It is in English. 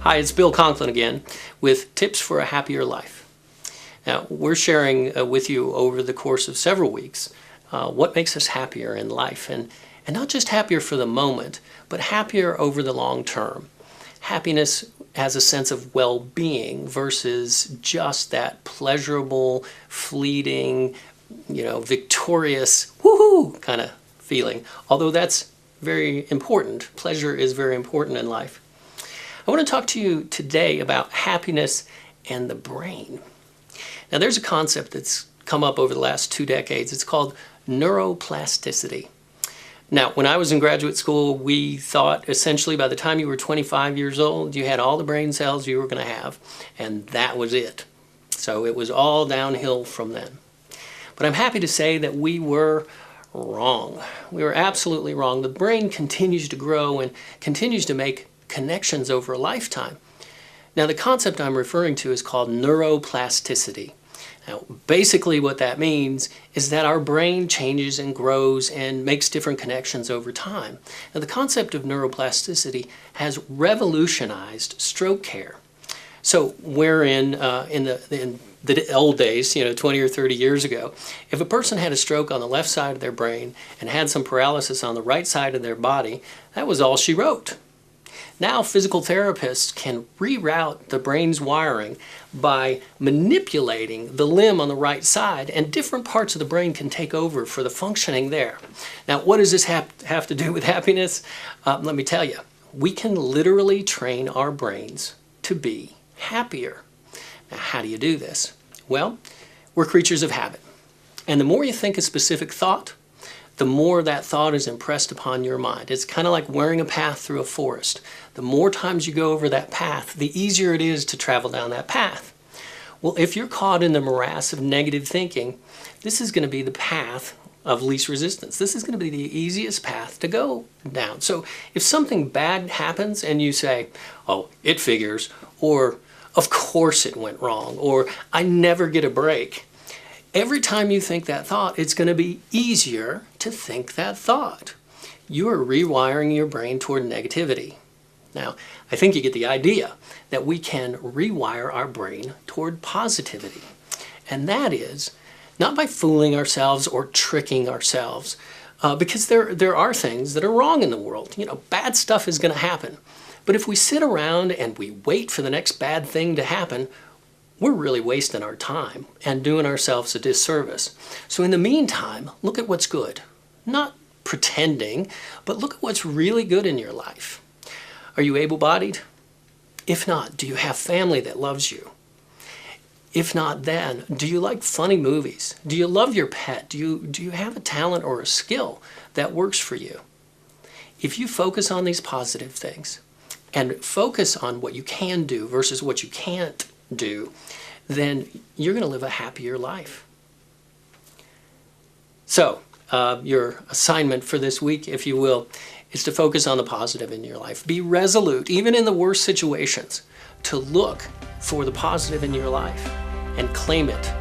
Hi, it's Bill Conklin again with tips for a happier life. Now, we're sharing with you over the course of several weeks what makes us happier in life, and not just happier for the moment, but happier over the long term. Happiness as a sense of well-being versus just that pleasurable, fleeting, victorious, woohoo kind of feeling. Although that's very important. Pleasure is very important in life. I want to talk to you today about happiness and the brain. Now, there's a concept that's come up over the last 2 decades. It's called neuroplasticity. Now, when I was in graduate school, we thought essentially by the time you were 25 years old, you had all the brain cells you were going to have, and that was it. So it was all downhill from then. But I'm happy to say that we were wrong. We were absolutely wrong. The brain continues to grow and continues to make connections over a lifetime. Now, the concept I'm referring to is called neuroplasticity. Now, basically what that means is that our brain changes and grows and makes different connections over time. Now, the concept of neuroplasticity has revolutionized stroke care. So wherein in the old days, 20 or 30 years ago, if a person had a stroke on the left side of their brain and had some paralysis on the right side of their body, that was all she wrote. Now physical therapists can reroute the brain's wiring by manipulating the limb on the right side, and different parts of the brain can take over for the functioning there. Now, what does this have to do with happiness? Let me tell you, we can literally train our brains to be happier. Now, how do you do this? Well, we're creatures of habit. And the more you think a specific thought, the more that thought is impressed upon your mind. It's kind of like wearing a path through a forest. The more times you go over that path, the easier it is to travel down that path. Well, if you're caught in the morass of negative thinking, this is going to be the path of least resistance. This is going to be the easiest path to go down. So if something bad happens and you say, oh, it figures, or of course it went wrong, or I never get a break, every time you think that thought, it's going to be easier to think that thought. You are rewiring your brain toward negativity. Now, I think you get the idea that we can rewire our brain toward positivity. And that is not by fooling ourselves or tricking ourselves, because there are things that are wrong in the world. Bad stuff is going to happen. But if we sit around and we wait for the next bad thing to happen, we're really wasting our time and doing ourselves a disservice. So in the meantime, look at what's good. Not pretending, but look at what's really good in your life. Are you able-bodied? If not, do you have family that loves you? If not, then, do you like funny movies? Do you love your pet? Do you have a talent or a skill that works for you? If you focus on these positive things and focus on what you can do versus what you can't do, then you're going to live a happier life. So, your assignment for this week, if you will, is to focus on the positive in your life. Be resolute, even in the worst situations, to look for the positive in your life and claim it